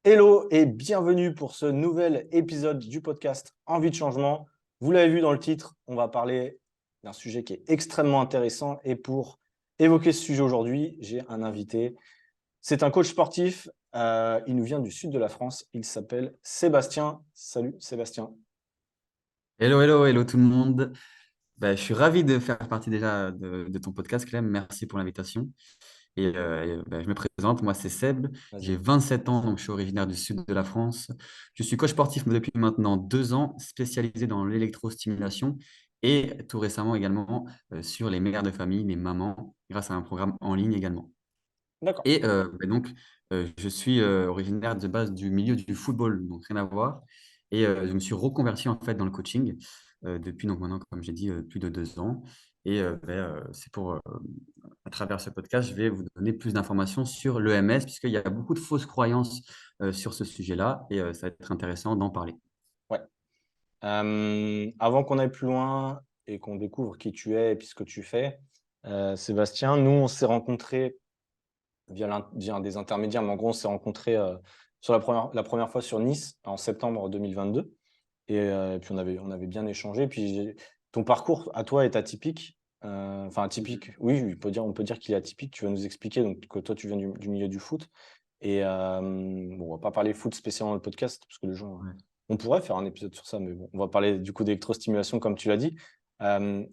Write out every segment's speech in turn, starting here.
Hello et bienvenue pour ce nouvel épisode du podcast Envie de changement. Vous l'avez vu dans le titre, on va parler d'un sujet qui est extrêmement intéressant et pour évoquer ce sujet aujourd'hui, j'ai un invité. C'est un coach sportif, il nous vient du sud de la France, il s'appelle Sébastien. Salut Sébastien. Hello, hello, hello tout le monde. Je suis ravi de faire partie déjà de ton podcast, Clem. Merci pour l'invitation. Je me présente, moi c'est Seb, j'ai Vas-y. 27 ans, donc je suis originaire du sud de la France. Je suis coach sportif depuis maintenant 2 ans, spécialisé dans l'électrostimulation et tout récemment également sur les mères de famille, les mamans, grâce à un programme en ligne également. D'accord. Je suis originaire de base du milieu du football, donc rien à voir. Je me suis reconverti en fait dans le coaching depuis donc maintenant, comme j'ai dit, plus de 2 ans. C'est à travers ce podcast, je vais vous donner plus d'informations sur l'EMS, puisqu'il y a beaucoup de fausses croyances sur ce sujet-là, ça va être intéressant d'en parler. Ouais. Avant qu'on aille plus loin et qu'on découvre qui tu es et puis ce que tu fais, Sébastien, nous on s'est rencontrés via des intermédiaires. Mais en gros, on s'est rencontrés sur la première fois sur Nice en septembre 2022. Et puis, on avait bien échangé. Puis, ton parcours à toi est atypique. Enfin, atypique, oui, on peut dire qu'il est atypique. Tu vas nous expliquer donc, que toi, tu viens du milieu du foot. Et bon, on va pas parler foot spécialement dans le podcast, parce que les gens, Ouais. on pourrait faire un épisode sur ça, mais bon, on va parler du coup d'électrostimulation, comme tu l'as dit. Euh,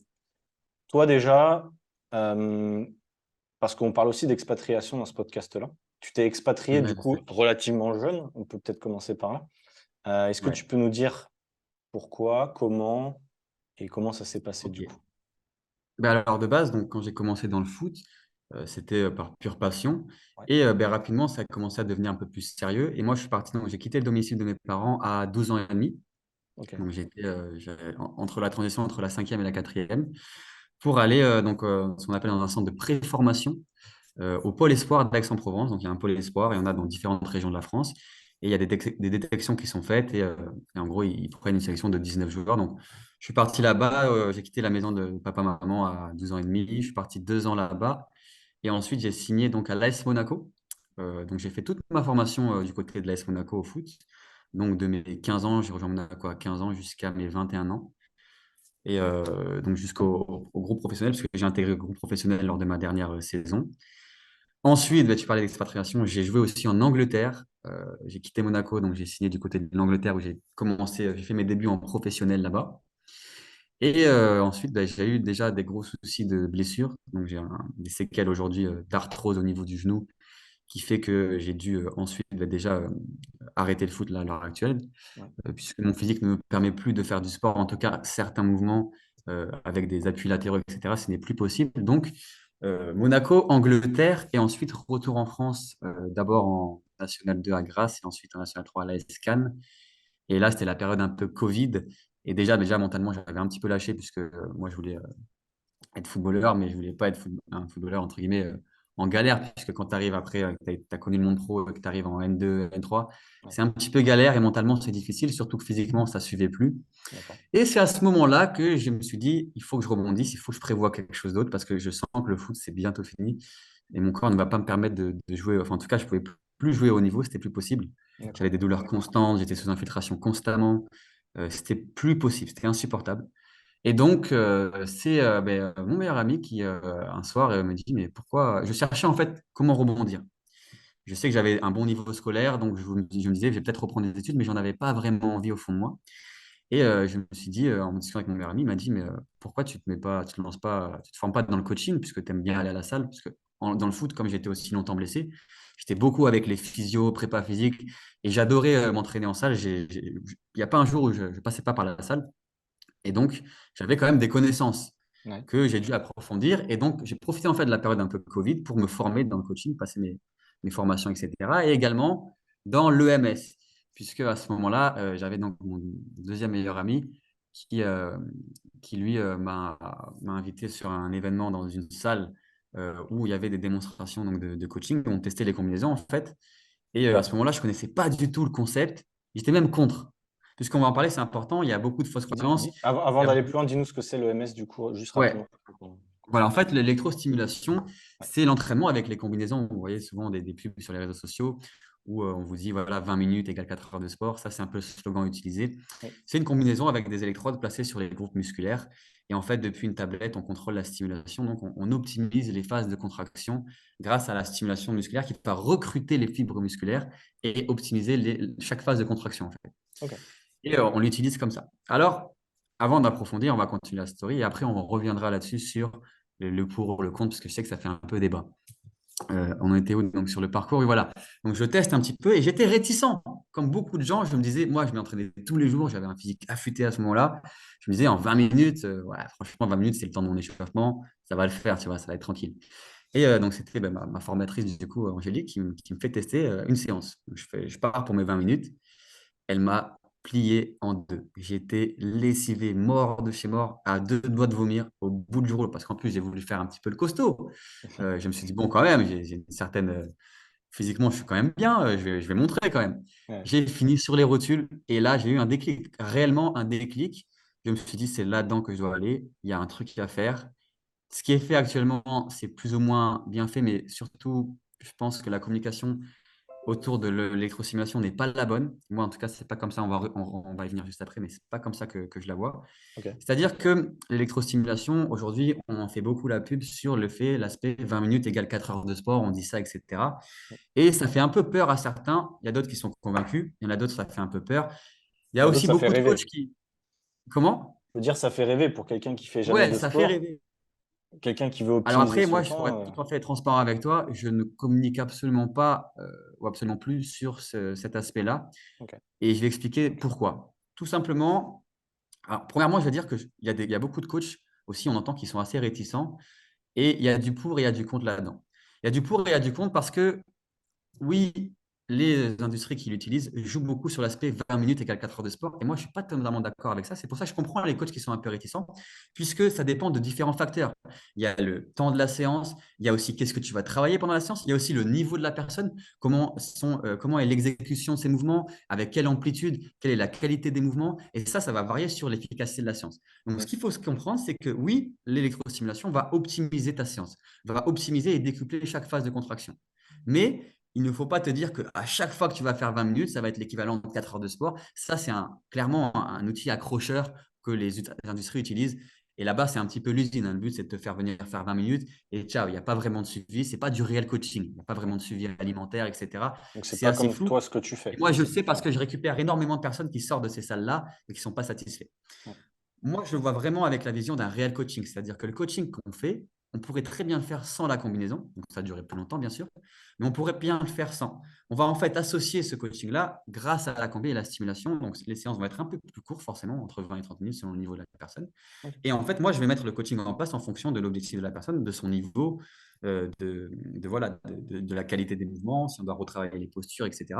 Toi, déjà, euh, parce qu'on parle aussi d'expatriation dans ce podcast-là. Tu t'es expatrié Ouais, du je coup sais. relativement jeune, on peut peut-être commencer par là. Est-ce que Ouais. tu peux nous dire pourquoi, comment et comment ça s'est passé Ok. du coup? Alors de base, donc, quand j'ai commencé dans le foot, c'était par pure passion. Ouais, Rapidement, ça a commencé à devenir un peu plus sérieux. Et moi, je suis parti, donc j'ai quitté le domicile de mes parents à 12 ans et demi. ok. Donc entre la transition entre la cinquième et la quatrième pour aller ce qu'on appelle dans un centre de préformation au pôle espoir d'Aix-en-Provence. Donc il y a un pôle espoir et on a dans différentes régions de la France. Et il y a des détections qui sont faites et en gros, ils prennent une sélection de 19 joueurs. Donc je suis parti là-bas, j'ai quitté la maison de papa-maman à 12 ans et demi. Je suis parti 2 ans là-bas et ensuite j'ai signé donc à l'AS Monaco. Donc j'ai fait toute ma formation du côté de l'AS Monaco au foot. Donc de mes 15 ans, j'ai rejoint Monaco à 15 ans jusqu'à mes 21 ans. Donc jusqu'au groupe professionnel, parce que j'ai intégré le groupe professionnel lors de ma dernière saison. Ensuite, tu parlais d'expatriation, j'ai joué aussi en Angleterre. J'ai quitté Monaco, donc j'ai signé du côté de l'Angleterre où j'ai fait mes débuts en professionnel là-bas. Ensuite, j'ai eu déjà des gros soucis de blessures. Donc j'ai des séquelles aujourd'hui d'arthrose au niveau du genou qui fait que j'ai dû ensuite déjà arrêter le foot là, à l'heure actuelle, Ouais. puisque mon physique ne me permet plus de faire du sport, en tout cas certains mouvements avec des appuis latéraux, etc. Ce n'est plus possible. Donc, Monaco, Angleterre, et ensuite retour en France, d'abord en National 2 à Grasse, et ensuite en National 3 à la Cannes. Et là, c'était la période un peu Covid. Et déjà mentalement, j'avais un petit peu lâché, puisque moi, je voulais être footballeur, mais je voulais pas être un footballeur, entre guillemets, en galère, puisque quand tu arrives après, tu as connu le monde pro et que tu arrives en N2, N3, Ouais, c'est un petit peu galère et mentalement, c'est difficile, surtout que physiquement, ça suivait plus. d'accord. Et c'est à ce moment-là que je me suis dit, il faut que je rebondisse, il faut que je prévoie quelque chose d'autre, parce que je sens que le foot, c'est bientôt fini, et mon corps ne va pas me permettre de jouer, enfin en tout cas, je pouvais plus jouer au niveau, c'était plus possible. J'avais D'accord. des douleurs constantes, j'étais sous infiltration constamment, c'était plus possible, c'était insupportable. Et donc, mon meilleur ami qui, un soir, me dit, mais pourquoi? Je cherchais en fait comment rebondir. Je sais que j'avais un bon niveau scolaire, donc je me disais, je vais peut-être reprendre des études, mais j'en avais pas vraiment envie au fond de moi. Je me suis dit, en discutant avec mon meilleur ami, il m'a dit, mais pourquoi tu te lances pas, tu te formes pas dans le coaching, puisque tu aimes bien aller à la salle, puisque dans le foot, comme j'étais aussi longtemps blessé, j'étais beaucoup avec les physios, prépa physique, et j'adorais m'entraîner en salle. Il n'y a pas un jour où je ne passais pas par la salle. Et donc, j'avais quand même des connaissances Ouais, que j'ai dû approfondir. Et donc, j'ai profité en fait de la période un peu Covid pour me former dans le coaching, passer mes formations, etc. Et également dans l'EMS, puisque à ce moment-là, j'avais donc mon deuxième meilleur ami qui, euh, qui lui, m'a invité sur un événement dans une salle où il y avait des démonstrations donc, de coaching. On testait les combinaisons en fait. À ce moment-là, je ne connaissais pas du tout le concept. J'étais même contre. Puisqu'on va en parler, c'est important. Il y a beaucoup de fausses croyances. Avant Il y a d'aller plus loin, dis-nous ce que c'est le MS du coup, juste rapidement. Ouais, Qu'on voilà, en sache. fait, l'électrostimulation, Ouais, c'est l'entraînement avec les combinaisons. Vous voyez souvent des pubs sur les réseaux sociaux où on vous dit, voilà, 20 minutes égale 4 heures de sport. Ça, c'est un peu le slogan utilisé. Oui. C'est une combinaison avec des électrodes placées sur les groupes musculaires. Et en fait, depuis une tablette, on contrôle la stimulation. Donc, on optimise les phases de contraction grâce à la stimulation musculaire qui va recruter les fibres musculaires et optimiser chaque phase de contraction, en fait. Ok. Et on l'utilise comme ça. Alors, avant d'approfondir, on va continuer la story et après, on reviendra là-dessus sur le pour, le contre, parce que je sais que ça fait un peu débat. On en était où? Donc, sur le parcours, et voilà. Donc, je teste un petit peu et j'étais réticent. Comme beaucoup de gens, je me disais, moi, je m'entraînais tous les jours, j'avais un physique affûté à ce moment-là. Je me disais, en 20 minutes, voilà, franchement, 20 minutes, c'est le temps de mon échauffement, ça va le faire, tu vois, ça va être tranquille. Et donc, c'était ma formatrice, du coup, Angélique, qui me fait tester une séance. Donc, je pars pour mes 20 minutes. Elle m'a plié en deux. J'étais lessivé, mort de chez mort, à deux doigts de vomir au bout du jour, parce qu'en plus, j'ai voulu faire un petit peu le costaud. Je me suis dit, bon, quand même, j'ai une certaine. Physiquement, je suis quand même bien, je vais montrer quand même. Ouais. J'ai fini sur les rotules et là, j'ai eu un déclic, réellement un déclic. Je me suis dit, c'est là-dedans que je dois aller. Il y a un truc à faire. Ce qui est fait actuellement, c'est plus ou moins bien fait, mais surtout, je pense que la communication autour de l'électrostimulation n'est pas la bonne. Moi, en tout cas, c'est pas comme ça. On va y venir juste après, mais c'est pas comme ça que je la vois. Ok. C'est-à-dire que l'électrostimulation, aujourd'hui, on en fait beaucoup la pub sur le fait, l'aspect 20 minutes égale 4 heures de sport, on dit ça, etc. Et ça fait un peu peur à certains. Il y a d'autres qui sont convaincus. Il y en a d'autres, ça fait un peu peur. Il y a À d'autres, aussi ça fait beaucoup de coachs rêver. qui… Comment? Je veux dire, ça fait rêver pour quelqu'un qui fait jamais Ouais, de ça fait sport, rêver. quelqu'un qui veut Alors optimiser après, son moi, pour temps. être tout à fait transparent avec toi, je ne communique absolument pas ou absolument plus sur cet aspect-là. Ok. Et je vais expliquer pourquoi. Tout simplement, alors, premièrement, je vais dire qu'il y a beaucoup de coachs aussi, on entend qu'ils sont assez réticents. Et il y a du pour et il y a du contre là-dedans. Il y a du pour et il y a du contre parce que oui, les industries qui l'utilisent jouent beaucoup sur l'aspect 20 minutes égale 4 heures de sport. Et moi, je ne suis pas totalement d'accord avec ça. C'est pour ça que je comprends les coachs qui sont un peu réticents, puisque ça dépend de différents facteurs. Il y a le temps de la séance, il y a aussi qu'est-ce que tu vas travailler pendant la séance, il y a aussi le niveau de la personne, comment est l'exécution de ses mouvements, avec quelle amplitude, quelle est la qualité des mouvements. Et ça va varier sur l'efficacité de la séance. Donc, ce Mm. qu'il faut se comprendre, c'est que oui, l'électrostimulation va optimiser ta séance, va optimiser et décupler chaque phase de contraction. Mais il ne faut pas te dire qu'à chaque fois que tu vas faire 20 minutes, ça va être l'équivalent de 4 heures de sport. Ça, c'est clairement un outil accrocheur que les industries utilisent. Et là-bas, c'est un petit peu l'usine, hein. Le but, c'est de te faire venir faire 20 minutes et ciao, il n'y a pas vraiment de suivi. Ce n'est pas du réel coaching. Il n'y a pas vraiment de suivi alimentaire, etc. Donc, c'est C'est pas assez comme flou. toi ce que tu Et fais. moi, je sais parce que je récupère énormément de personnes qui sortent de ces salles-là et qui ne sont pas satisfaits. Mm. Moi, je le vois vraiment avec la vision d'un réel coaching. C'est-à-dire que le coaching qu'on fait, on pourrait très bien le faire sans la combinaison. Donc, ça durerait plus longtemps, bien sûr. Mais on pourrait bien le faire sans. On va en fait associer ce coaching-là grâce à la combi et la stimulation. Donc, les séances vont être un peu plus courtes, forcément, entre 20 et 30 minutes selon le niveau de la personne. Ok. Et en fait, moi, je vais mettre le coaching en place en fonction de l'objectif de la personne, de son niveau, voilà, de la qualité des mouvements, si on doit retravailler les postures, etc.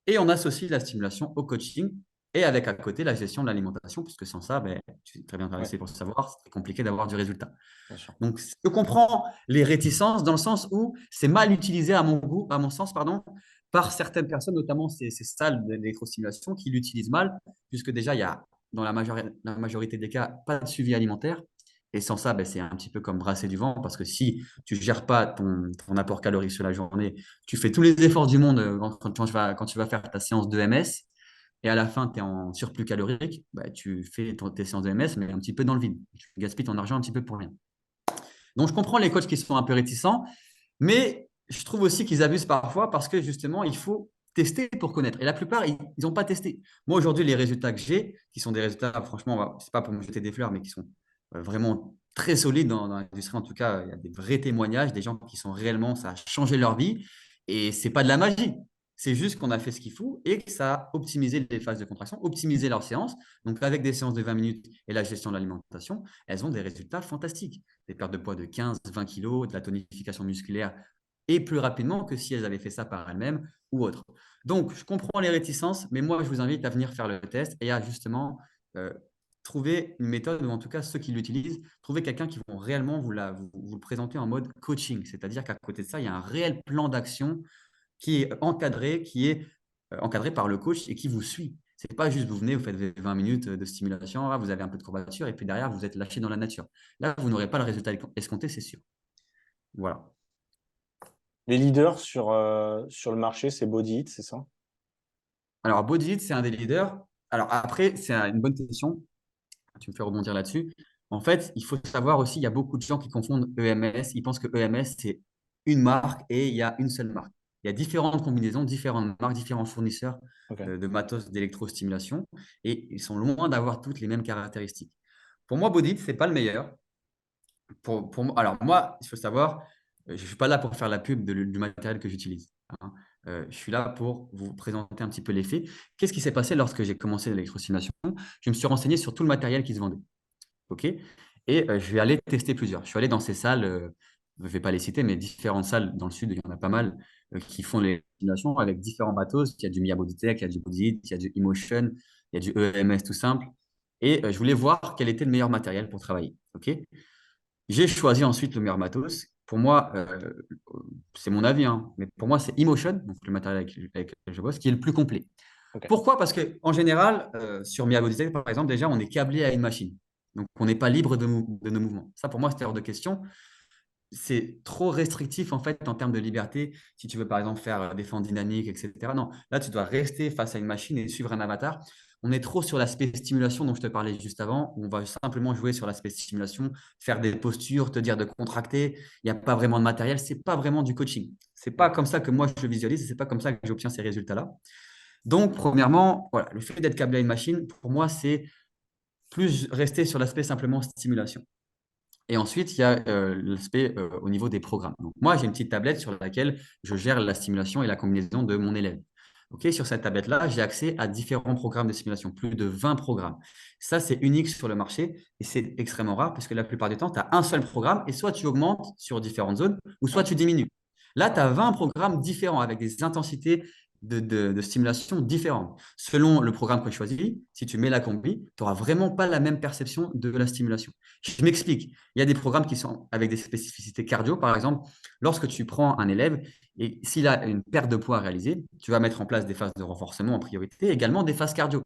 Et on associe la stimulation au coaching et avec à côté la gestion de l'alimentation, puisque sans ça, ben, tu es très bien Ouais, intéressé pour le savoir, c'est très compliqué d'avoir du résultat. bien sûr. Donc, je comprends les réticences dans le sens où c'est mal utilisé à mon goût, à mon sens, pardon, par certaines personnes, notamment ces salles d'électrostimulation qui l'utilisent mal, puisque déjà, il y a dans la majorité des cas pas de suivi alimentaire. Et sans ça, ben, c'est un petit peu comme brasser du vent, parce que si tu ne gères pas ton apport calorique sur la journée, tu fais tous les efforts du monde quand tu vas faire ta séance de MS, et à la fin, tu es en surplus calorique, bah, tu fais tes séances de MS, mais un petit peu dans le vide. Tu gaspilles ton argent un petit peu pour rien. Donc, je comprends les coachs qui sont un peu réticents, mais je trouve aussi qu'ils abusent parfois parce que justement, il faut tester pour connaître. Et la plupart, ils n'ont pas testé. Moi, aujourd'hui, les résultats que j'ai, qui sont des résultats, franchement, ce n'est pas pour me jeter des fleurs, mais qui sont vraiment très solides dans l'industrie. En tout cas, il y a des vrais témoignages, des gens qui sont réellement, ça a changé leur vie. Et ce n'est pas de la magie. C'est juste qu'on a fait ce qu'il faut et que ça a optimisé les phases de contraction, optimisé leurs séances. Donc, avec des séances de 20 minutes et la gestion de l'alimentation, elles ont des résultats fantastiques. Des pertes de poids de 15-20 kilos, de la tonification musculaire et plus rapidement que si elles avaient fait ça par elles-mêmes ou autre. Donc, je comprends les réticences, mais moi, je vous invite à venir faire le test et à justement euh, trouver une méthode, ou en tout cas ceux qui l'utilisent, trouver quelqu'un qui vont réellement vous le présenter en mode coaching. C'est-à-dire qu'à côté de ça, il y a un réel plan d'action qui est encadré par le coach et qui vous suit. Ce n'est pas juste vous venez, vous faites 20 minutes de stimulation, vous avez un peu de courbature et puis derrière, vous êtes lâché dans la nature. Là, vous n'aurez pas le résultat escompté, c'est sûr. Voilà. Les leaders sur le marché, c'est Body Hit, c'est ça? Alors, Bodit, c'est un des leaders. Alors, après, c'est une bonne question. Tu me fais rebondir là-dessus. En fait, il faut savoir aussi, il y a beaucoup de gens qui confondent EMS. Ils pensent que EMS, c'est une marque et il y a une seule marque. Il y a différentes combinaisons, différentes marques, différents fournisseurs Ok. de matos d'électrostimulation et ils sont loin d'avoir toutes les mêmes caractéristiques. Pour moi, Bodit, ce n'est pas le meilleur. Alors, moi, il faut savoir, je ne suis pas là pour faire la pub du matériel que j'utilise, hein. Je suis là pour vous présenter un petit peu les faits. Qu'est-ce qui s'est passé lorsque j'ai commencé l'électrostimulation? Je me suis renseigné sur tout le matériel qui se vendait. OK? Et je vais aller tester plusieurs. Je suis allé dans ces salles, je ne vais pas les citer, mais différentes salles dans le sud, il y en a pas mal qui font les simulations avec différents matos. Il y a du Mia Bodytech, il y a du Bodyit, il y a du Emotion, il y a du EMS tout simple. Et je voulais voir quel était le meilleur matériel pour travailler. OK? J'ai choisi ensuite le meilleur matos. Pour moi, c'est mon avis, hein, mais pour moi, c'est Emotion, donc le matériel avec lequel je bosse, qui est le plus complet. Ok. Pourquoi? Parce qu'en général, sur Miabodytech, par exemple, déjà, on est câblé à une machine. Donc, on n'est pas libre de nos mouvements. Ça, pour moi, c'est hors de question. C'est trop restrictif, en fait, en termes de liberté. Si tu veux, par exemple, faire des fentes dynamiques, etc. Non, là, tu dois rester face à une machine et suivre un avatar. On est trop sur l'aspect stimulation dont je te parlais juste avant. Où on va simplement jouer sur l'aspect stimulation, faire des postures, te dire de contracter. Il n'y a pas vraiment de matériel. C'est pas vraiment du coaching. C'est pas comme ça que moi, je le visualise et c'est pas comme ça que j'obtiens ces résultats-là. Donc, premièrement, voilà, le fait d'être câblé à une machine, pour moi, c'est plus rester sur l'aspect simplement stimulation. Et ensuite, il y a l'aspect au niveau des programmes. Donc, moi, j'ai une petite tablette sur laquelle je gère la stimulation et la combinaison de mon élève. Ok, sur cette tablette-là, j'ai accès à différents programmes de simulation, plus de 20 programmes. Ça, c'est unique sur le marché et c'est extrêmement rare parce que la plupart du temps, tu as un seul programme et soit tu augmentes sur différentes zones ou soit Ouais. tu diminues. Là, tu as 20 programmes différents avec des intensités de stimulation différentes. Selon le programme que tu choisis, si tu mets la combi, tu n'auras vraiment pas la même perception de la stimulation. Je m'explique. Il y a des programmes qui sont avec des spécificités cardio. Par exemple, lorsque tu prends un élève et s'il a une perte de poids à réaliser, tu vas mettre en place des phases de renforcement en priorité, également des phases cardio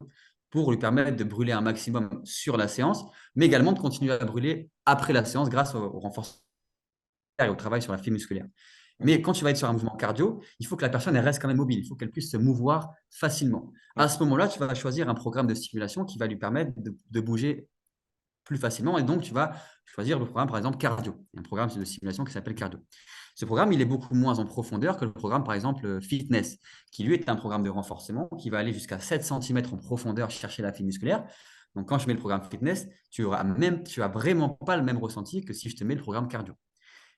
pour lui permettre de brûler un maximum sur la séance, mais également de continuer à brûler après la séance grâce au renforcement et au travail sur la fibre musculaire. Ok. Mais quand tu vas être sur un mouvement cardio, il faut que la personne elle reste quand même mobile. Il faut qu'elle puisse se mouvoir facilement. Ouais. À ce moment-là, tu vas choisir un programme de stimulation qui va lui permettre de bouger plus facilement. Et donc, tu vas choisir le programme, par exemple, cardio. Il y a un programme de simulation qui s'appelle cardio. Ce programme, il est beaucoup moins en profondeur que le programme, par exemple, fitness, qui lui est un programme de renforcement qui va aller jusqu'à 7 cm en profondeur chercher la fibre musculaire. Donc, quand je mets le programme fitness, tu n'as vraiment pas le même ressenti que si je te mets le programme cardio.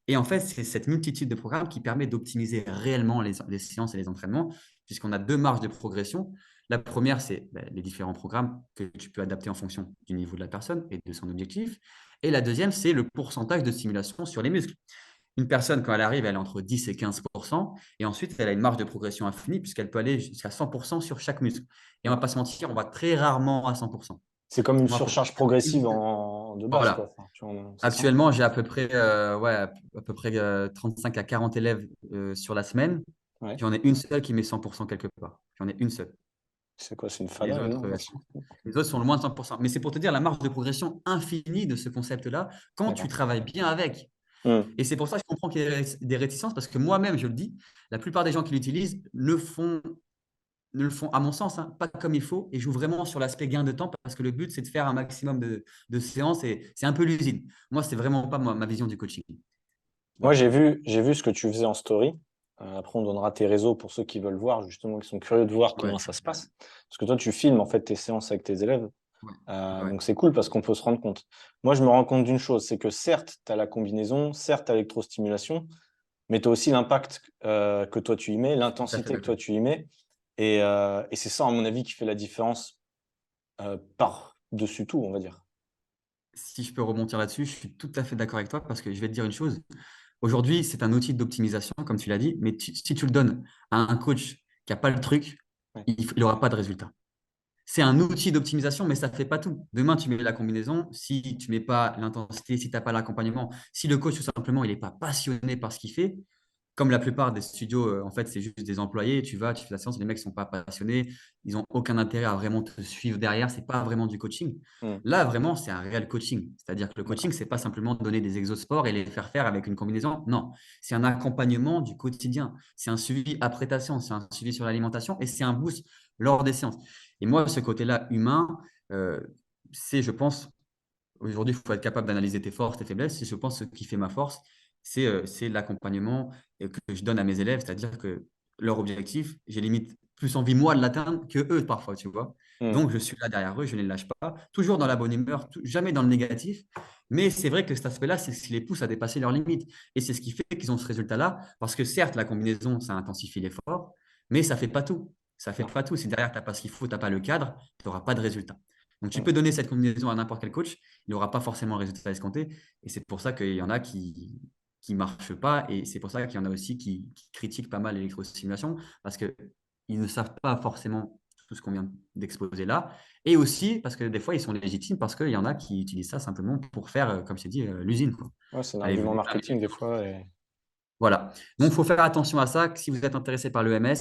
Et en fait, c'est cette multitude de programmes qui permet d'optimiser réellement les séances et les entraînements, puisqu'on a deux marges de progression. La première, c'est les différents programmes que tu peux adapter en fonction du niveau de la personne et de son objectif. Et la deuxième, c'est le pourcentage de stimulation sur les muscles. Une personne, quand elle arrive, elle est entre 10 et 15%. Et ensuite, elle a une marge de progression infinie, puisqu'elle peut aller jusqu'à 100% sur chaque muscle. Et on ne va Ouais. pas se mentir, on va très rarement à 100%. C'est comme une Moi, pour surcharge progressive de base, quoi. voilà. Enfin, c'est ça? Actuellement, j'ai à peu près, ouais, à peu près 35 à 40 élèves sur la semaine. Ouais. J'en ai une seule qui met 100% quelque part. J'en ai une seule. C'est quoi? C'est une Les fada, autres, non? les autres sont loin de 100%. Mais c'est pour te dire la marge de progression infinie de ce concept-là quand tu D'accord. travailles bien avec. Hmm. Et c'est pour ça que je comprends qu'il y ait des réticences parce que moi-même, je le dis, la plupart des gens qui l'utilisent ne le font, à mon sens, hein, pas comme il faut et jouent vraiment sur l'aspect gain de temps parce que le but, c'est de faire un maximum de séances et c'est un peu l'usine. Moi, c'est vraiment pas ma vision du coaching. Moi, Voilà. j'ai vu ce que tu faisais en story. Après, on donnera tes réseaux pour ceux qui veulent voir, justement, qui sont curieux de voir Ouais, comment ça se passe. Parce que toi, tu filmes en fait tes séances avec tes élèves. ouais, ouais. Donc, c'est cool parce qu'on peut se rendre compte. Moi, je me rends compte d'une chose, c'est que certes, tu as la combinaison, certes, tu as l'électrostimulation, mais tu as aussi l'impact que toi, tu y mets, Tout à fait l'intensité que toi, d'accord. tu y mets. Et c'est ça, à mon avis, qui fait la différence par-dessus tout, on va dire. Si je peux rebondir là-dessus, je suis tout à fait d'accord avec toi parce que je vais te dire une chose. Aujourd'hui, c'est un outil d'optimisation, comme tu l'as dit, mais si tu le donnes à un coach qui n'a pas le truc, Ouais. il n'aura pas de résultat. C'est un outil d'optimisation, mais ça ne fait pas tout. Demain, tu mets la combinaison. Si tu ne mets pas l'intensité, si tu n'as pas l'accompagnement, si le coach, tout simplement, il n'est pas passionné par ce qu'il fait, comme la plupart des studios, en fait, c'est juste des employés. Tu vas, tu fais la séance, les mecs ne sont pas passionnés, ils n'ont aucun intérêt à vraiment te suivre derrière. C'est pas vraiment du coaching. Hmm. Là, vraiment, c'est un réel coaching. C'est-à-dire que le coaching, D'accord. c'est pas simplement donner des exosports et les faire faire avec une combinaison. Non, c'est un accompagnement du quotidien. C'est un suivi après ta séance, c'est un suivi sur l'alimentation et c'est un boost lors des séances. Et moi, ce côté-là humain, euh, c'est, je pense, aujourd'hui, il faut être capable d'analyser tes forces, tes faiblesses. Et je pense que ce qui fait ma force, c'est l'accompagnement que je donne à mes élèves. C'est-à-dire que leur objectif, j'ai limite plus envie, moi, de l'atteindre que eux, parfois, tu vois. Hmm. Donc, je suis là derrière eux, je ne les lâche pas, toujours dans la bonne humeur, jamais dans le négatif. Mais c'est vrai que cet aspect-là, c'est ce qui les pousse à dépasser leurs limites. Et c'est ce qui fait qu'ils ont ce résultat-là. Parce que certes, la combinaison, ça intensifie l'effort, mais ça ne fait pas tout. Ça ne fait Non. pas tout. Si derrière, tu n'as pas ce qu'il faut, tu n'as pas le cadre, tu n'auras pas de résultat. Donc, tu Hmm. peux donner cette combinaison à n'importe quel coach, il n'aura pas forcément le résultat escompté. Et c'est pour ça qu'il y en a qui ne marchent pas. Et c'est pour ça qu'il y en a aussi qui critiquent pas mal l'électrostimulation parce qu'ils ne savent pas forcément tout ce qu'on vient d'exposer là. Et aussi parce que des fois, ils sont légitimes parce qu'il y en a qui utilisent ça simplement pour faire, comme je t'ai dit, l'usine, quoi. Ouais, c'est un Allez, argument venez, marketing des fois. voilà. Donc, il faut faire attention à ça. Si vous êtes intéressé par l'EMS,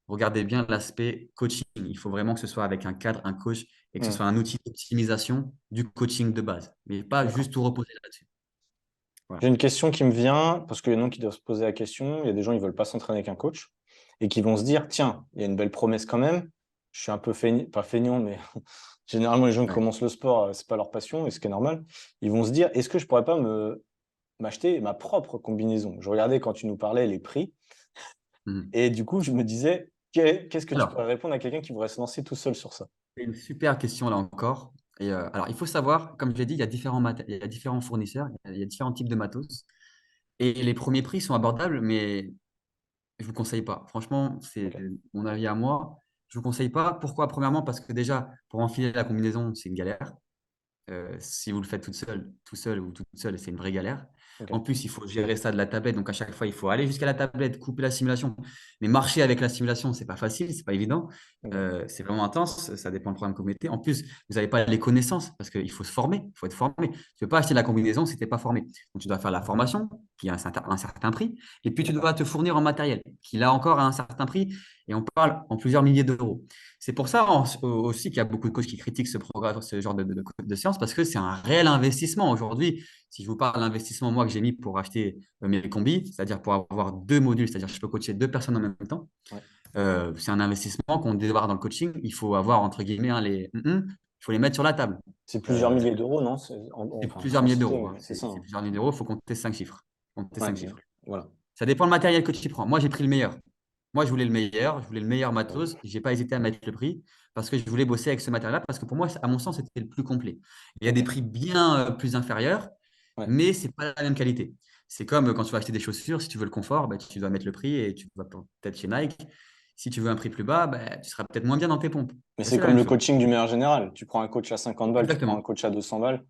regardez bien l'aspect coaching. Il faut vraiment que ce soit avec un cadre, un coach et que ce Hmm. soit un outil d'optimisation du coaching de base, mais pas D'accord. juste tout reposer là-dessus. J'ai Voilà. une question qui me vient, parce qu'il y en a qui doivent se poser la question. Il y a des gens, ils veulent pas s'entraîner avec un coach et qui vont se dire, tiens, il y a une belle promesse quand même. Je suis un peu pas feignant, mais généralement, les gens qui Ouais. commencent le sport, c'est pas leur passion, et ce qui est normal. Ils vont se dire, est-ce que je pourrais pas m'acheter ma propre combinaison? Je regardais quand tu nous parlais les prix, Mhm. et du coup, je me disais, qu'est-ce que tu Alors, pourrais répondre à quelqu'un qui voudrait se lancer tout seul sur ça? c'est une super question là encore. Et alors, il faut savoir, comme je l'ai dit, il y a différents fournisseurs, il y a différents types de matos. Et les premiers prix sont abordables, mais je ne vous conseille pas. Franchement, c'est Ok. mon avis à moi. Je ne vous conseille pas. Pourquoi? Premièrement, parce que déjà, pour enfiler la combinaison, c'est une galère. Si vous le faites tout seul ou toute seule, c'est une vraie galère. Ok. En plus, il faut gérer ça de la tablette. Donc, à chaque fois, il faut aller jusqu'à la tablette, couper la simulation. Mais marcher avec la simulation, c'est pas facile, c'est pas évident. Ok. C'est vraiment intense. Ça dépend du programme que vous mettez. En plus, vous n'avez pas les connaissances parce qu'il faut se former. Il faut être formé. Tu ne peux pas acheter la combinaison si tu n'es pas formé. Donc, tu dois faire la formation qui a un certain prix. Et puis, tu D'accord. dois te fournir en matériel qui, là encore, a un certain prix. Et on parle en plusieurs milliers d'euros. C'est pour ça aussi qu'il y a beaucoup de coachs qui critiquent ce programme, ce genre de séance, parce que c'est un réel investissement. Aujourd'hui, si je vous parle de l'investissement moi que j'ai mis pour acheter mes combis, c'est-à-dire pour avoir deux modules, c'est-à-dire que je peux coacher deux personnes en même temps, Ouais. c'est un investissement qu'on démarre dans le coaching. Il faut avoir, entre guillemets, il faut les mettre sur la table. C'est plusieurs Euh, milliers d'euros, non? c'est Enfin, plusieurs sans milliers citer, d'euros, mais hein. c'est ça, C'est hein. plusieurs milliers d'euros, il faut compter 5 chiffres. Compter Ouais, 5 mais chiffres. voilà. Ça dépend le matériel que tu prends. Moi, j'ai pris le meilleur. Moi, je voulais le meilleur matos. Je n'ai pas hésité à mettre le prix parce que je voulais bosser avec ce matériel-là parce que pour moi, à mon sens, c'était le plus complet. Il y a des Ok. prix bien plus inférieurs, Ouais. mais ce n'est pas la même qualité. C'est comme quand tu vas acheter des chaussures, si tu veux le confort, bah, tu dois mettre le prix et tu vas peut-être chez Nike. Si tu veux un prix plus bas, bah, tu seras peut-être moins bien dans tes pompes. Mais Et c'est c'est la comme même le chose. coaching du meilleur général. Tu prends un coach à 50 balles, tu prends un Exactement. coach à 200 balles.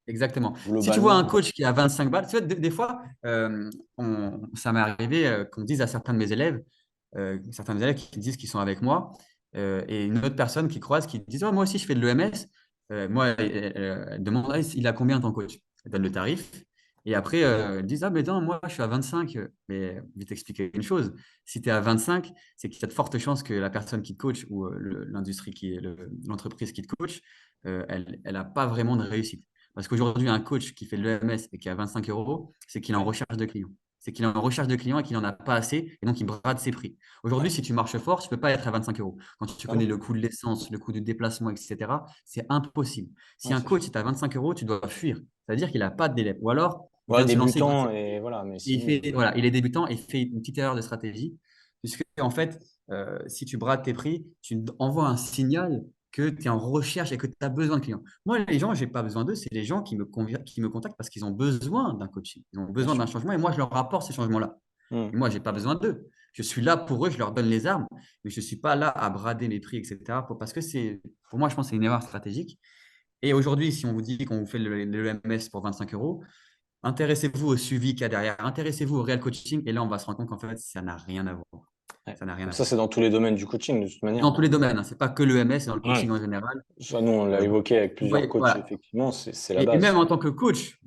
Exactement. Si tu vois un Globalement, coach qui a 25 balles, tu vois, des fois, ça m'est arrivé qu'on dise à certains de mes élèves, certains élèves qui disent qu'ils sont avec moi, et une autre personne qui croise, qui dit: «Oh, moi aussi, je fais de l'EMS.» Moi, elle demande: «Ah, il a combien ton coach?» Elle donne le tarif. Et après, ils disent: «Ah, mais non, moi, je suis à 25.» Mais je vais t'expliquer une chose. Si tu es à 25, c'est qu'il y a de fortes chances que la personne qui te coach ou l'industrie l'entreprise qui te coach, elle n'a pas vraiment de réussite. Parce qu'aujourd'hui, un coach qui fait de l'EMS et qui a 25 euros, c'est qu'il est en ouais, recherche de clients. C'est qu'il est en recherche de clients et qu'il n'en a pas assez et donc il brade ses prix. Aujourd'hui, ouais. si tu marches fort, tu ne peux pas être à 25 euros. Quand tu Ah connais non, le coût de l'essence, le coût du déplacement, etc., c'est impossible. Si ouais, un c'est coach sûr. est à 25 euros, tu dois fuir. C'est-à-dire qu'il n'a pas de délai. Ou alors, il Ouais, vient de se lancer, il brade ses débutant, prix et voilà, mais et sinon, voilà, il est débutant et il fait une petite erreur de stratégie. Puisque, en fait, si tu brades tes prix, tu envoies un signal que tu es en recherche et que tu as besoin de clients. Moi, les gens, je n'ai pas besoin d'eux, c'est les gens qui me contactent parce qu'ils ont besoin d'un coaching, ils ont bien besoin d'un sûr. changement et moi, je leur apporte ces changements-là. Hmm. Et moi, je n'ai pas besoin d'eux. Je suis là pour eux, je leur donne les armes, mais je ne suis pas là à brader mes prix, etc. Parce que pour moi, je pense que c'est une erreur stratégique. Et aujourd'hui, si on vous dit qu'on vous fait l'EMS pour 25 euros, intéressez-vous au suivi qu'il y a derrière, intéressez-vous au réel coaching, et là, on va se rendre compte qu'en fait, ça n'a rien à voir. Ouais. Ça n'a rien Donc à ça, voir. c'est dans tous les domaines du coaching, de toute manière. Dans tous les domaines, hein. Ce n'est pas que l'EMS, c'est dans le Ouais. coaching en général. Ça, nous, on l'a Euh, évoqué avec vous plusieurs voyez, coachs, voilà. effectivement, c'est la Et même base. en tant que coach,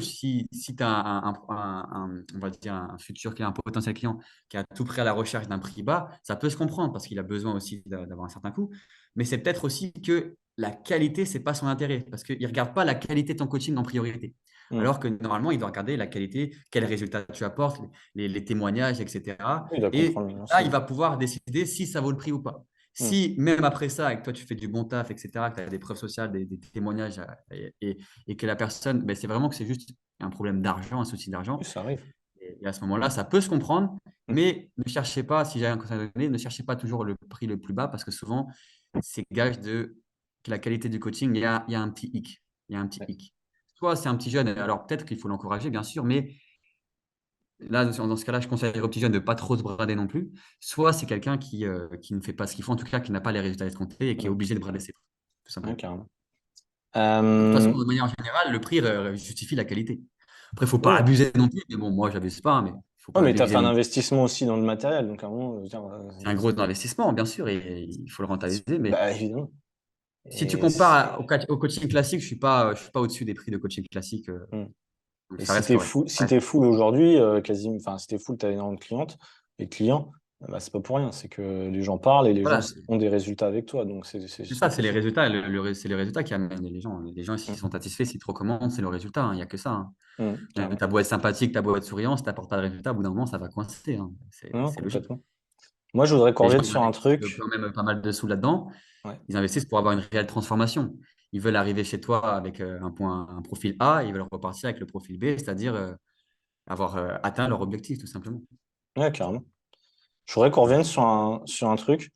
si tu as on va dire un futur client, un potentiel client qui est à tout près à la recherche d'un prix bas, ça peut se comprendre parce qu'il a besoin aussi d'avoir un certain coût. Mais c'est peut-être aussi que la qualité, ce n'est pas son intérêt parce qu'il ne regarde pas la qualité de ton coaching en priorité. Hmm. Alors que normalement, il doit regarder la qualité, quels résultats tu apportes, les témoignages, etc. Oui, il doit Et comprendre là, il l'ensemble. va pouvoir décider si ça vaut le prix ou pas. Hmm. Si même après ça, avec toi, tu fais du bon taf, etc., que tu as des preuves sociales, des témoignages et que la personne, ben, c'est vraiment que c'est juste un problème d'argent, un souci Oui, d'argent. ça arrive. Et à ce moment-là, ça peut se comprendre, Hmm. mais ne cherchez pas, si j'ai un conseil à donner, ne cherchez pas toujours le prix le plus bas parce que souvent, c'est gage de que la qualité du coaching, il y a un petit hic. Il y a un petit Ouais. hic. Soit c'est un petit jeune, alors peut-être qu'il faut l'encourager, bien sûr, mais là, dans ce cas-là, je conseillerais aux petits jeunes de ne pas trop se brader non plus. Soit c'est quelqu'un qui ne fait pas ce qu'il faut, en tout cas, qui n'a pas les résultats escomptés et qui est Hmm. obligé de brader ses prix, tout Ouais, simplement. carrément. De toute façon, Euh, de manière générale, le prix justifie la qualité. Après, il ne faut pas oui. abuser non plus. Mais bon, moi, je n'abuse pas, mais il ne faut Ouais, pas mais tu as fait abuser un non plus. investissement aussi dans le matériel, donc à un moment, je veux dire, C'est un gros investissement, bien sûr, et il faut le rentabiliser. Mais bah, évidemment. si tu Et compares au coaching classique, je suis pas au-dessus des prix de coaching classique. hmm. Donc, Et ça si reste t'es correct. fou, si t'es full aujourd'hui, quasiment, enfin, si t'es full, t'as énormément de clientes et de clients, bah, c'est pas pour rien. C'est que les gens parlent et les gens Voilà, ont des résultats avec toi. Donc, c'est c'est ça, ok. c'est les résultats. C'est les résultats qui amènent les gens. Les gens, s'ils Hmm. sont satisfaits, s'ils te recommandent, c'est le résultat, hein. Il n'y a que ça, hein. Carrément. T'as beau être sympathique, t'as beau être souriant, si t'apportes pas de résultat, au bout d'un moment, ça va coincer, hein. C'est Non, c'est logique. complètement. Moi, je voudrais qu'on Les gens, revienne ils sur un investissent truc. quand même pas mal de sous là-dedans. Ouais. Ils investissent pour avoir une réelle transformation. Ils veulent arriver chez toi avec un profil A, ils veulent repartir avec le profil B, c'est-à-dire avoir atteint leur objectif, tout simplement. Ouais, carrément. Je voudrais qu'on revienne sur un truc.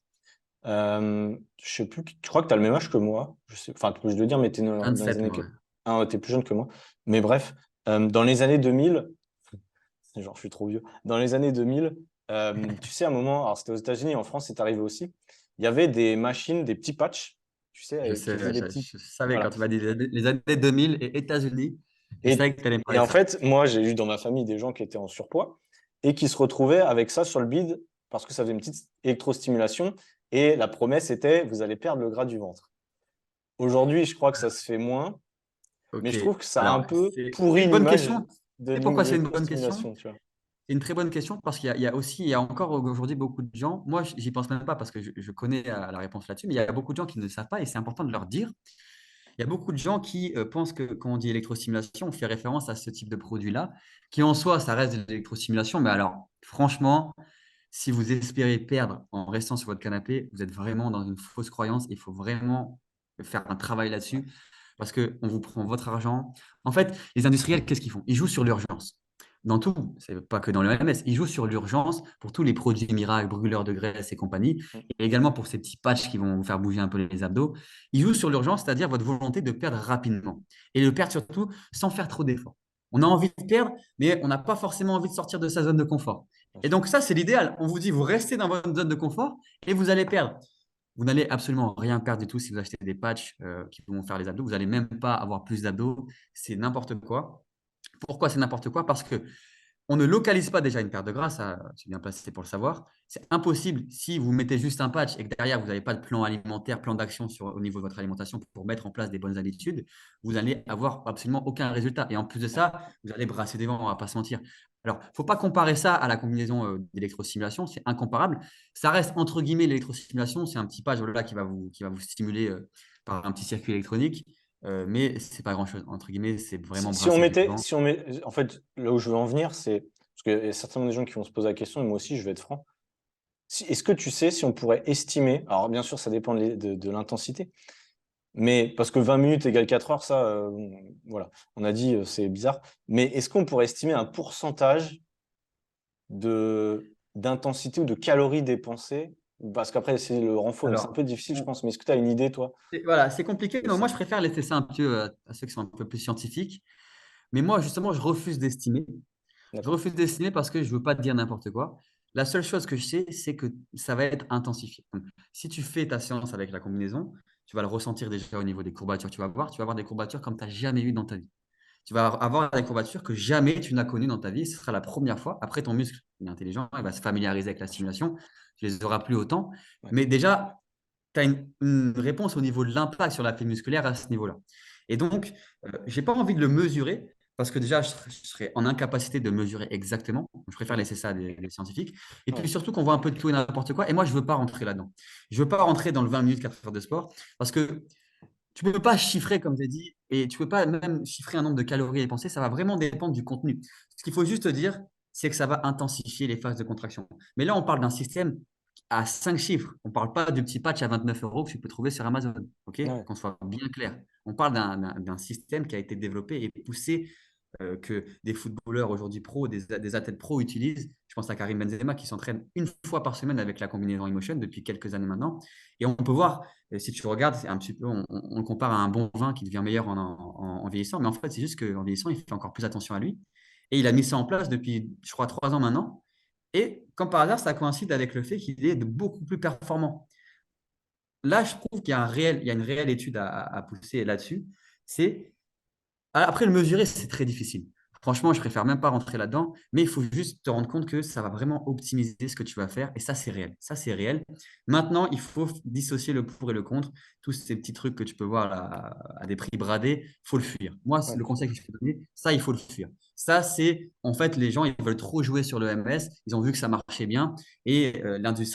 Je sais plus, je crois que tu as le même âge que moi. Je sais, enfin, je dois dire, mais tu es dans les 27 années. mois, ouais. Ah, tu es plus jeune que moi. Mais bref, dans les années 2000, genre, je suis trop vieux. Dans les années 2000, tu sais, à un moment, alors c'était aux États-Unis, en France, c'est arrivé aussi, il y avait des machines, des petits patchs, tu sais, Je sais, qui faisaient des je, petits. je savais Voilà. quand tu m'as dit les années 2000 et États-Unis, je Et, savais que tu allais me et parler de en ça. fait, moi, j'ai eu dans ma famille des gens qui étaient en surpoids et qui se retrouvaient avec ça sur le bide parce que ça faisait une petite électrostimulation. Et la promesse était, vous allez perdre le gras du ventre. Aujourd'hui, je crois que ça se fait moins, mais Ok, je trouve que ça a un alors peu c'est pourri une bonne l'image question. de Et pourquoi c'est une bonne question? l'électrostimulation, tu vois. C'est une très bonne question parce qu'il y a encore aujourd'hui beaucoup de gens, moi j'y pense même pas parce que je connais la réponse là-dessus, mais il y a beaucoup de gens qui ne le savent pas et c'est important de leur dire. Il y a beaucoup de gens qui pensent que quand on dit électrostimulation, on fait référence à ce type de produit-là, qui en soi, ça reste de l'électrostimulation, mais alors franchement, si vous espérez perdre en restant sur votre canapé, vous êtes vraiment dans une fausse croyance. Il faut vraiment faire un travail là-dessus parce qu'on vous prend votre argent. En fait, les industriels, qu'est-ce qu'ils font? Ils jouent sur l'urgence. Dans tout, c'est pas que dans le MS, ils jouent sur l'urgence pour tous les produits miracles, brûleurs de graisse et compagnie, et également pour ces petits patchs qui vont vous faire bouger un peu les abdos. Ils jouent sur l'urgence, c'est-à-dire votre volonté de perdre rapidement et de perdre surtout sans faire trop d'efforts. On a envie de perdre, mais on n'a pas forcément envie de sortir de sa zone de confort. Bien Et sûr. donc ça, c'est l'idéal. On vous dit, vous restez dans votre zone de confort et vous allez perdre. Vous n'allez absolument rien perdre du tout si vous achetez des patchs qui vont faire les abdos. Vous n'allez même pas avoir plus d'abdos. C'est n'importe quoi. Pourquoi c'est n'importe quoi? Parce que on ne localise pas déjà une perte de gras, ça, tu es bien placé pour le savoir. C'est impossible si vous mettez juste un patch et que derrière, vous n'avez pas de plan alimentaire, plan d'action au niveau de votre alimentation pour mettre en place des bonnes habitudes, vous allez avoir absolument aucun résultat. Et en plus de ça, vous allez brasser des vents, on ne va pas se mentir. Alors, il ne faut pas comparer ça à la combinaison d'électrostimulation, c'est incomparable. Ça reste entre guillemets l'électrostimulation, c'est un petit patch voilà, qui va vous stimuler par un petit circuit électronique, mais ce n'est pas grand-chose. Entre guillemets, c'est vraiment Si on brasser des mettait, vents. si on met, en fait, là où je veux en venir, c'est parce qu'il y a certainement des gens qui vont se poser la question, et moi aussi, je vais être franc. Est-ce que tu sais si on pourrait estimer, alors bien sûr, ça dépend de l'intensité, mais parce que 20 minutes égale 4 heures, ça, voilà, on a dit, c'est bizarre, mais est-ce qu'on pourrait estimer un pourcentage d'intensité ou de calories dépensées? Parce qu'après, c'est le renfort, donc c'est un peu Alors, difficile, je pense, mais est-ce que tu as une idée, toi, voilà, c'est compliqué. de Donc, moi, ça? je préfère laisser ça un peu à ceux qui sont un peu plus scientifiques. Mais moi, justement, je refuse d'estimer. Je D'accord. refuse d'estimer parce que je ne veux pas te dire n'importe quoi. La seule chose que je sais, c'est que ça va être intensifié. Donc, si tu fais ta séance avec la combinaison, tu vas le ressentir déjà au niveau des courbatures. Tu vas voir des courbatures comme tu n'as jamais eu dans ta vie. tu vas avoir des courbatures que jamais tu n'as connues dans ta vie. Ce sera la première fois. Après, ton muscle, il est intelligent, il va se familiariser avec la bien sûr. stimulation. Tu les auras plus autant. Ouais. Mais déjà, tu as une réponse au niveau de l'impact sur la fibre musculaire à ce niveau-là. Et donc, je n'ai pas envie de le mesurer parce que déjà, je serais en incapacité de mesurer exactement. Je préfère Mm. laisser ça à des scientifiques. Et Ouais. puis surtout qu'on voit un peu de tout et n'importe quoi. Et moi, je ne veux pas rentrer là-dedans. Je ne veux pas rentrer dans le 20 minutes, 4 heures de sport parce que tu ne peux pas chiffrer, comme j'ai dit, et tu ne peux pas même chiffrer un nombre de calories dépensées. Ça va vraiment dépendre du contenu. Ce qu'il faut juste dire, c'est que ça va intensifier les phases de contraction. Mais là, on parle d'un système à 5 chiffres. On ne parle pas du petit patch à 29 euros que tu peux trouver sur Amazon. Ok, Ouais. qu'on soit bien clair. On parle d'un système qui a été développé et poussé que des footballeurs aujourd'hui pro, des athlètes pro utilisent. Je pense à Karim Benzema qui s'entraîne une fois par semaine avec la combinaison Emotion depuis quelques années maintenant. Et on peut voir, si tu regardes, c'est un petit peu, on le compare à un bon vin qui devient meilleur en vieillissant. Mais en fait, c'est juste qu'en vieillissant, il fait encore plus attention à lui. Et il a mis ça en place depuis, je crois, 3 ans maintenant. Et comme par hasard, ça coïncide avec le fait qu'il est beaucoup plus performant. Là, je trouve qu'il y a il y a une réelle étude à pousser là-dessus. C'est après, le mesurer, c'est très difficile. Franchement, je préfère même pas rentrer là-dedans, mais il faut juste te rendre compte que ça va vraiment optimiser ce que tu vas faire. Et ça, c'est réel. Ça, c'est réel. Maintenant, il faut dissocier le pour et le contre. Tous ces petits trucs que tu peux voir là, à des prix bradés, il faut le fuir. Moi, Ouais. le conseil que je peux donner, ça, il faut le fuir. Ça, c'est en fait, les gens, ils veulent trop jouer sur le MS. Ils ont vu que ça marchait bien et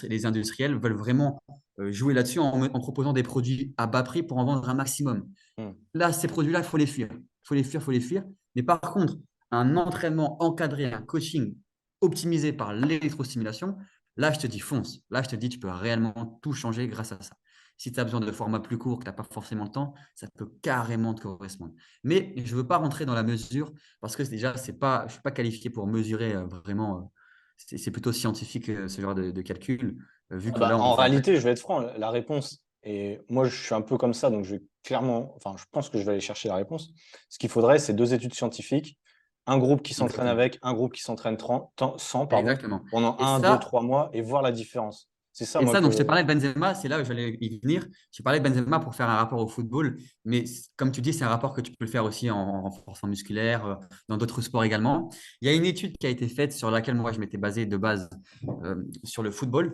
les industriels veulent vraiment jouer là-dessus en proposant des produits à bas prix pour en vendre un maximum. Mm. Là, ces produits-là, il faut les fuir. Il faut les fuir, il faut les fuir. Mais par contre, un entraînement encadré, un coaching optimisé par l'électrostimulation, là, je te dis fonce. Là, je te dis, tu peux réellement tout changer grâce à ça. Si tu as besoin de formats plus courts, que tu n'as pas forcément le temps, ça peut carrément te correspondre. Mais je ne veux pas rentrer dans la mesure parce que déjà, je ne suis pas qualifié pour mesurer vraiment. C'est plutôt scientifique ce genre de calcul, vu Ah que bah, là, on en fait appel. réalité, je vais être franc, la réponse, et moi je suis un peu comme ça, donc je vais clairement, enfin je pense que je vais aller chercher la réponse. Ce qu'il faudrait, c'est deux études scientifiques, un groupe qui s'entraîne Exactement. avec, un groupe qui s'entraîne 100, pardon, Exactement. pendant Et un, 2, ça, 3 mois et voir la différence. C'est ça, Et moi, ça, donc je te que. parlais de Benzema, c'est là où j'allais y venir. Je parlais de Benzema pour faire un rapport au football, mais comme tu dis, c'est un rapport que tu peux le faire aussi en renforcement musculaire, dans d'autres sports également. Il y a une étude qui a été faite sur laquelle moi je m'étais basé de base sur le football,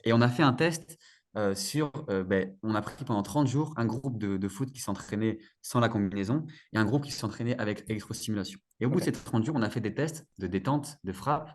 et on a fait un test on a pris pendant 30 jours un groupe de foot qui s'entraînait sans la combinaison et un groupe qui s'entraînait avec électrostimulation. Et au bout de Ok, ces 30 jours, on a fait des tests de détente, de frappe,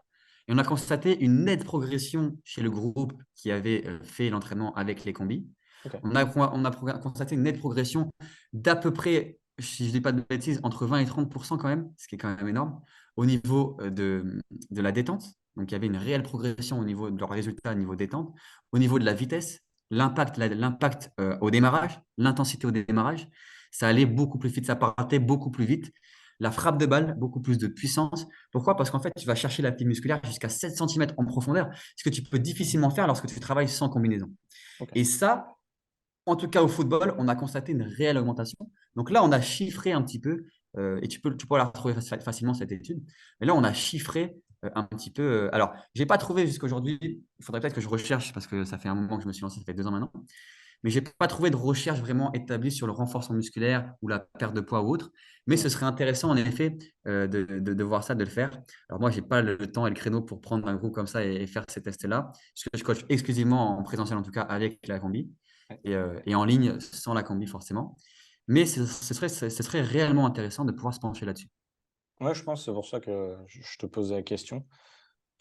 et on a constaté une nette progression chez le groupe qui avait fait l'entraînement avec les combis. ok. On a constaté une nette progression d'à peu près, si je ne dis pas de bêtises, entre 20 et 30 quand même, ce qui est quand même énorme, au niveau de la détente. Donc, il y avait une réelle progression au niveau de leurs résultats, au niveau détente, au niveau de la vitesse, l'impact au démarrage, l'intensité au démarrage. Ça allait beaucoup plus vite, ça partait beaucoup plus vite. La frappe de balle, beaucoup plus de puissance. Pourquoi? Parce qu'en fait, tu vas chercher la pile musculaire jusqu'à 7 cm en profondeur, ce que tu peux difficilement faire lorsque tu travailles sans combinaison. Ok. Et ça, en tout cas au football, on a constaté une réelle augmentation. Donc là, on a chiffré un petit peu, et tu peux la retrouver facilement, cette étude. Mais là, on a chiffré un petit peu. Alors, je n'ai pas trouvé jusqu'à aujourd'hui, il faudrait peut-être que je recherche parce que ça fait un moment que je me suis lancé, ça fait 2 ans maintenant. Mais je n'ai pas trouvé de recherche vraiment établie sur le renforcement musculaire ou la perte de poids ou autre. Mais Mm. ce serait intéressant, en effet, de voir ça, de le faire. Alors, moi, je n'ai pas le temps et le créneau pour prendre un groupe comme ça et faire ces tests-là. Parce que je coach exclusivement en présentiel, en tout cas, avec la combi Ouais. et en ligne sans la combi, forcément. Mais ce serait réellement intéressant de pouvoir se pencher là-dessus. Ouais, je pense, c'est pour ça que je te posais la question.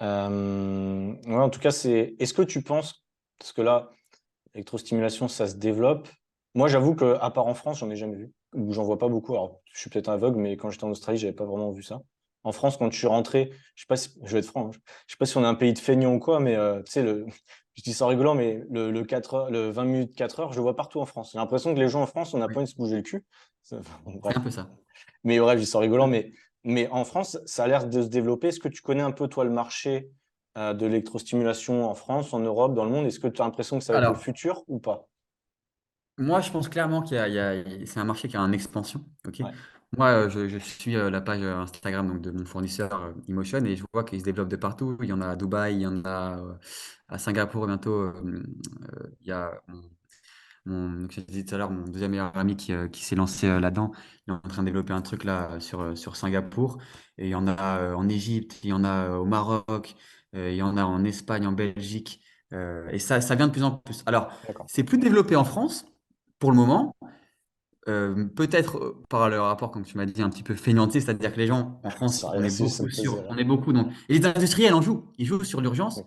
Ouais, en tout cas, c'est. Est-ce que tu penses, parce que là, l'électrostimulation, ça se développe. Moi, j'avoue que à part en France, j'en ai jamais vu, ou j'en vois pas beaucoup. Alors, je suis peut-être aveugle, mais quand j'étais en Australie, j'avais pas vraiment vu ça. En France, quand je suis rentré, je sais pas si, je vais être franc, hein, je sais pas si on est un pays de feignants ou quoi, mais tu sais, je dis ça en rigolant, mais le 4 heures, le 20 minutes, 4 heures, je le vois partout en France. J'ai l'impression que les gens en France, on n'a Oui, pas envie de se bouger le cul. Bon, c'est un bref. peu ça. Mais bref, je dis ça en rigolant, mais en France, ça a l'air de se développer. Est-ce que tu connais un peu, toi, le marché de l'électrostimulation en France, en Europe, dans le monde? Est-ce que tu as l'impression que ça va être le Alors, futur ou pas? moi, je pense clairement c'est un marché qui est en expansion. Ok. Ouais. Moi, je suis la page Instagram donc, de mon fournisseur Emotion et je vois qu'il se développe de partout. Il y en a à Dubaï, il y en a à Singapour bientôt. Il y a Donc, je te disais tout à l'heure, mon deuxième meilleur ami qui s'est lancé là-dedans, il est en train de développer un truc là sur Singapour. Et il y en a en Égypte, il y en a au Maroc, il y en a en Espagne, en Belgique. Et ça vient de plus en plus. Alors, D'accord. c'est plus développé en France pour le moment. Peut-être par le rapport, comme tu m'as dit, un petit peu feignanté, c'est-à-dire que les gens en France, Ça, ça me faisait on rire. est beaucoup donc, et les industriels en jouent, ils jouent sur l'urgence. Oui.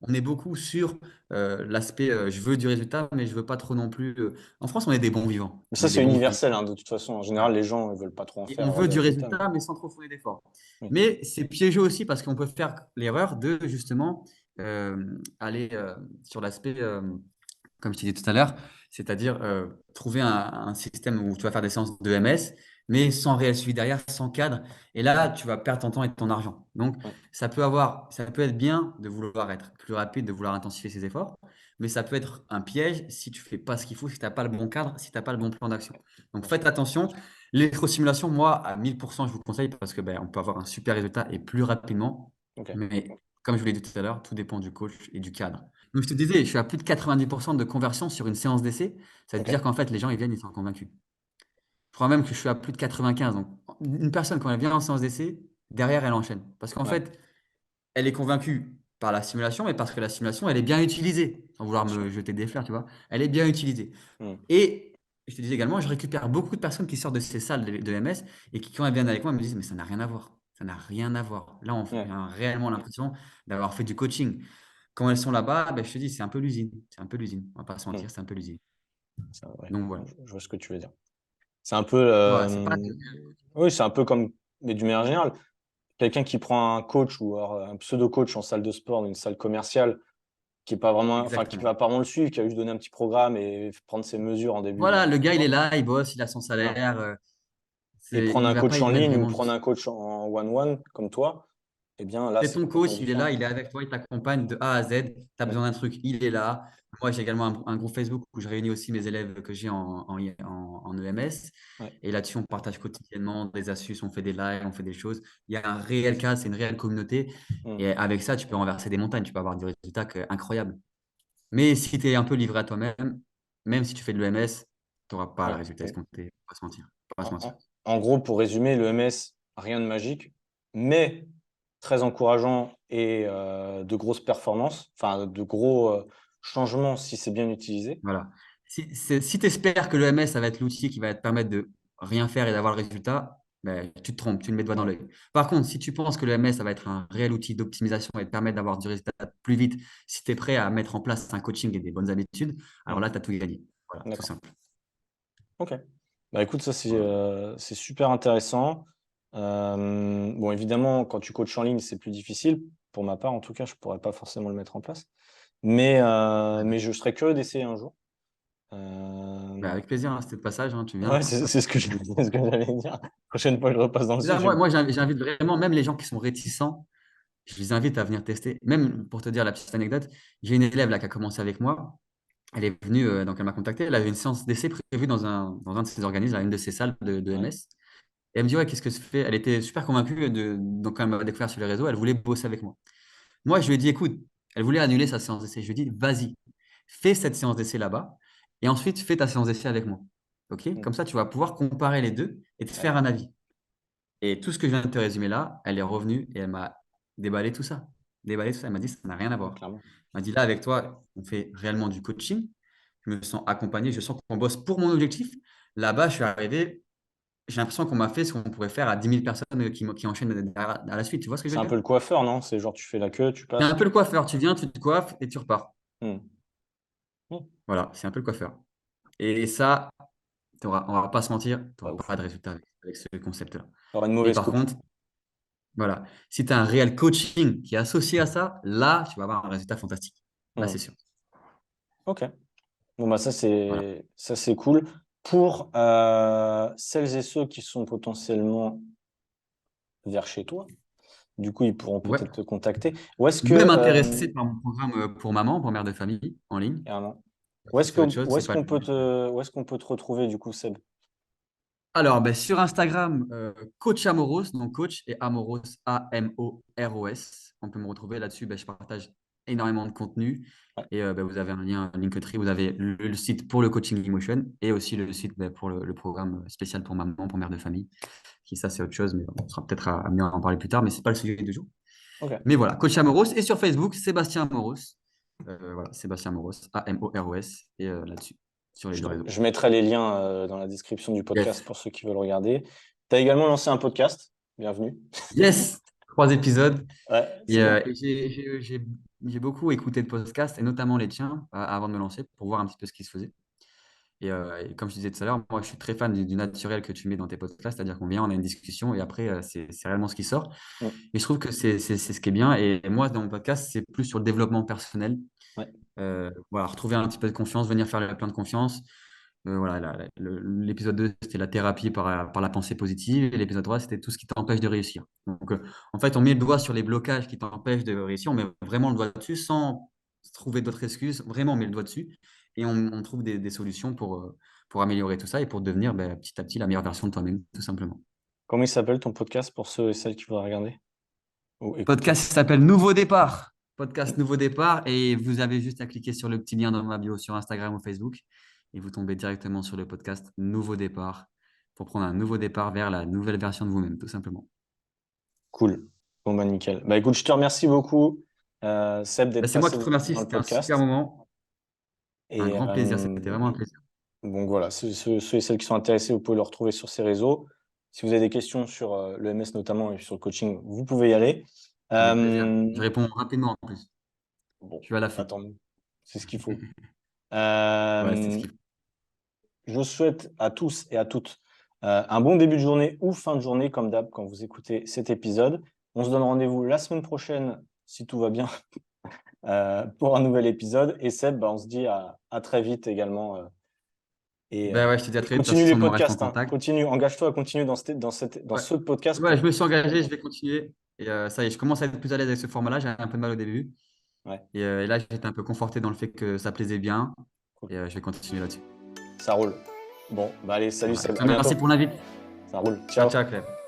On est beaucoup sur l'aspect je veux du résultat, mais je veux pas trop non plus. En France, on est des bons vivants. Mais On ça, est des c'est bons universel, vivants. hein, de toute façon. En général, Voilà. les gens ne veulent pas trop en Et faire, on avoir veut des du résultats. résultat, mais sans trop fournir d'efforts. Oui. Mais c'est piégeux aussi parce qu'on peut faire l'erreur de justement aller sur l'aspect comme je t'ai dit tout à l'heure, c'est-à-dire trouver un système où tu vas faire des séances de MS, mais sans réel suivi derrière, sans cadre. Et là, tu vas perdre ton temps et ton argent. Donc, Oui. ça peut être bien de vouloir être plus rapide, de vouloir intensifier ses efforts, mais ça peut être un piège si tu fais pas ce qu'il faut, si tu n'as pas le bon cadre, si tu n'as pas le bon plan d'action. Donc, Oui. faites attention. L'électrostimulation, moi, à 1000%, je vous conseille parce que ben, on peut avoir un super résultat et plus rapidement. Ok. Mais comme je vous l'ai dit tout à l'heure, tout dépend du coach et du cadre. Donc, je te disais, je suis à plus de 90% de conversion sur une séance d'essai. Ça veut Ok. dire qu'en fait, les gens, ils viennent, ils sont convaincus. Je crois même que je suis à plus de 95. Donc, une personne, quand elle vient en séance d'essai, derrière, elle enchaîne. Parce qu'en Ouais, fait, elle est convaincue par la simulation, mais parce que la simulation, elle est bien utilisée. Sans vouloir bien sûr. me jeter des fleurs, tu vois. Elle est bien utilisée. Hmm. Et je te disais également, je récupère beaucoup de personnes qui sortent de ces salles de MS et qui, quand elles viennent avec moi, me disent, mais ça n'a rien à voir. Ça n'a rien à voir. Là, on Ouais. a réellement l'impression d'avoir fait du coaching. Quand elles sont là-bas, ben, je te dis, c'est un peu l'usine. C'est un peu l'usine. On va pas se Hmm. mentir, c'est un peu l'usine. Ouais. Donc voilà. Je vois ce que tu veux dire. C'est un peu, Voilà, c'est pas. oui, c'est un peu comme, mais d'une manière générale, quelqu'un qui prend un coach ou alors un pseudo-coach en salle de sport, dans une salle commerciale, qui est pas vraiment, enfin, qui Exactement. va pas vraiment le suivre, qui a juste donné un petit programme et prendre ses mesures en début Voilà, de le gars, il est séance. là, il bosse, il a son Voilà. salaire. Et prendre Il un va pas coach y en mettre ligne ou vraiment du. prendre un coach en one-one comme toi, eh bien là, C'est c'est ton complètement coach, il est là, différent. il est avec toi, il t'accompagne de A à Z. Tu as Oui. besoin d'un truc, il est là. Moi, j'ai également un groupe Facebook où je réunis aussi mes élèves que j'ai en EMS. Ouais. Et là-dessus, on partage quotidiennement des astuces, on fait des lives, on fait des choses. Il y a un réel cas, c'est une réelle communauté. Hmm. Et avec ça, tu peux renverser des montagnes, tu peux avoir des résultats incroyables. Mais si tu es un peu livré à toi-même, même si tu fais de l'EMS, tu n'auras pas le Ouais. résultat escompté. Pas se mentir. Pas se En, mentir. en gros, pour résumer, le MS, rien de magique, mais très encourageant et de grosses performances, enfin de gros changements si c'est bien utilisé. Voilà. Si tu espères que l'EMS, ça va être l'outil qui va te permettre de rien faire et d'avoir le résultat, ben, tu te trompes, tu le mets doigt dans Ouais. l'œil. Par contre, si tu penses que l'EMS, ça va être un réel outil d'optimisation et te permettre d'avoir du résultat plus vite, si tu es prêt à mettre en place un coaching et des bonnes habitudes, alors Hmm. là, tu as tout gagné. Voilà, tout D'accord. simple. Ok. Bah écoute, ça Voilà. c'est super intéressant. Bon, évidemment, quand tu coaches en ligne, c'est plus difficile. Pour ma part, en tout cas, je pourrais pas forcément le mettre en place. Mais je serais curieux d'essayer un jour. Ben, Euh, avec plaisir, hein, c'était de passage, hein, tu viens. ouais, c'est ce que c'est ce que j'allais dire. Prochaine fois que je repasse dans le sud, C'est-à-dire, je vais. moi, j'invite vraiment, même les gens qui sont réticents, je les invite à venir tester. Même pour te dire la petite anecdote, j'ai une élève là qui a commencé avec moi. Elle est venue, donc elle m'a contacté. Elle avait une séance d'essai prévue dans un de ses organismes, à une de ses salles de Ouais. MS. Et elle me dit, ouais, qu'est-ce que ça fait? Elle était super convaincue donc quand elle m'a découvert sur les réseaux, elle voulait bosser avec moi. Moi, je lui ai dit, écoute, elle voulait annuler sa séance d'essai. Je lui ai dit, vas-y, fais cette séance d'essai là-bas et ensuite fais ta séance d'essai avec moi. OK? Hmm. Comme ça, tu vas pouvoir comparer les deux et te Ouais. faire un avis. Et tout ce que je viens de te résumer là, elle est revenue et elle m'a déballé tout ça. Déballé tout ça. Elle m'a dit, ça n'a rien à Ouais, voir. clairement. Elle m'a dit, là, avec toi, on fait réellement du coaching. Je me sens accompagné, je sens qu'on bosse pour mon objectif. Là-bas, je suis arrivé, j'ai l'impression qu'on m'a fait ce qu'on pourrait faire à 10 000 personnes qui enchaînent à la suite. Tu vois ce que je C'est veux un peu dire? le coiffeur, non? C'est genre tu fais la queue, tu C'est passes. un peu le coiffeur. Tu viens, tu te coiffes et tu repars. Hmm. Hmm. Voilà, c'est un peu le coiffeur. Et ça, on va pas se mentir, tu Pas n'auras ouf. pas de résultat avec ce concept-là. T'auras une Mais mauvaise par coupe. contre, voilà, si tu as un réel coaching qui est associé à ça, là, tu vas avoir un résultat fantastique. Là, Hmm. c'est sûr. Ok. Bon, bah Voilà. ça c'est cool. Pour celles et ceux qui sont potentiellement vers chez toi, du coup, ils pourront Ouais. peut-être te contacter. Où est-ce Ou que, même intéressé par mon programme pour maman, pour mère de famille, en ligne. carrément, Ça, c'est autre chose, c'est pas. où est-ce qu'on peut te retrouver, du coup, Seb? Alors, ben, sur Instagram, Coach Amoros, donc coach et Amoros, Amoros. On peut me retrouver là-dessus. Ben, je partage énormément de contenu. Ouais. Et vous avez un lien Linktree, vous avez le site pour le coaching Emotion et aussi le site pour le programme spécial pour maman, pour mère de famille. Qui ça, c'est autre chose, mais on sera peut-être amené à en parler plus tard, mais ce n'est pas le sujet du jour. Ok. Mais voilà, Coach Amoros. Et sur Facebook, Sébastien Amoros. Voilà, Sébastien Amoros, Amoros. Et là-dessus, sur les deux réseaux. Je mettrai les liens dans la description du podcast Yes. pour ceux qui veulent regarder. Tu as également lancé un podcast. Bienvenue. Yes, 3 épisodes. Ouais, Et, c'est bien. j'ai beaucoup écouté de podcasts, et notamment les tiens, avant de me lancer, pour voir un petit peu ce qui se faisait. Et comme je disais tout à l'heure, moi, je suis très fan du naturel que tu mets dans tes podcasts, c'est-à-dire qu'on vient, on a une discussion, et après, c'est réellement ce qui sort. Mm. Et je trouve que c'est ce qui est bien. Et moi, dans mon podcast, c'est plus sur le développement personnel. Ouais. Voilà, retrouver un petit peu de confiance, venir faire le plein de confiance. Voilà, l'épisode 2, c'était la thérapie par la pensée positive. Et l'épisode 3, c'était tout ce qui t'empêche de réussir. Donc, en fait, on met le doigt sur les blocages qui t'empêchent de réussir. On met vraiment le doigt dessus sans trouver d'autres excuses. Vraiment, on met le doigt dessus. Et on trouve des solutions pour améliorer tout ça et pour devenir petit à petit la meilleure version de toi-même, tout simplement. Comment il s'appelle ton podcast pour ceux et celles qui voudraient regarder ou écouter? Podcast s'appelle Nouveau Départ. Podcast Nouveau Départ. Et vous avez juste à cliquer sur le petit lien dans ma bio sur Instagram ou Facebook. Et vous tombez directement sur le podcast Nouveau Départ pour prendre un nouveau départ vers la nouvelle version de vous-même, tout simplement. Cool. Bon, bah, nickel. Bah, écoute, je te remercie beaucoup, Seb, d'être C'est moi passé qui te remercie. dans le C'était un super podcast. moment. Un Et grand plaisir. C'était vraiment un plaisir. donc voilà, ceux et celles qui sont intéressés, vous pouvez le retrouver sur ces réseaux. Si vous avez des questions sur le MS notamment et sur le coaching, vous pouvez y aller. Avec plaisir. Euh, Je réponds rapidement en plus. bon, Je suis à l'affût. attends, c'est ce qu'il faut. Ouais, c'est ce Euh, qu'il faut. je vous souhaite à tous et à toutes un bon début de journée ou fin de journée, comme d'hab, quand vous écoutez cet épisode. On se donne rendez-vous la semaine prochaine, si tout va bien, pour un nouvel épisode. Et Seb, bah, on se dit à très vite également. Ben ouais, je te dis à Et très vite. De toute continue les façon, on reste en podcasts, hein. contact. Continue, engage-toi, continue dans Ouais. ce podcast Ouais, je pour. me suis engagé. Je vais continuer. Et ça y est, je commence à être plus à l'aise avec ce format-là. J'avais un peu de mal au début. Ouais, Et là, j'étais un peu conforté dans le fait que ça plaisait bien. cool. Et je vais continuer là-dessus. Ça roule. Bon, bah allez, salut Voilà. Seb, Je te à bientôt. remercie pour l'invite. Ça roule. Ciao, Ciao. ciao, Claire.